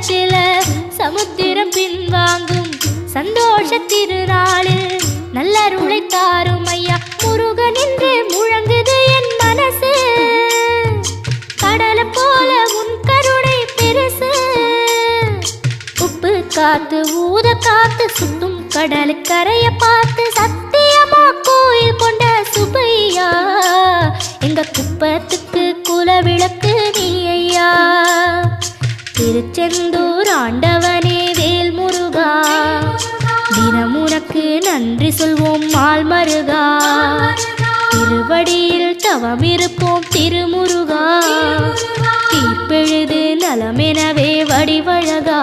நேரத்தில் சமுத்திரம் பின்வாங்கும் சந்தோஷ திருநாளில் நல்லருளை தாரும் ஐயா முருகன் என்று முழங்குது என் மனசு. கடலை போல உன் கருணை பெருசு. உப்பு காத்து ஊத காத்து சுத்தும் கடலுக்கரைய பார்த்து சத்தியமா கோயில் கொண்ட சுபையா எங்க குப்பத்துக்கு குலவிளக்கு நீ ஐயா. திருச்செந்தூர் ஆண்டவனே வேல் முருகா தினம் உனக்கு நன்றி சொல்வோம் மால் மருகா. திருவடியில் தவம் இருப்போம் திருமுருகா தீர்ப்பெழுது நலமெனவே வடிவழகா.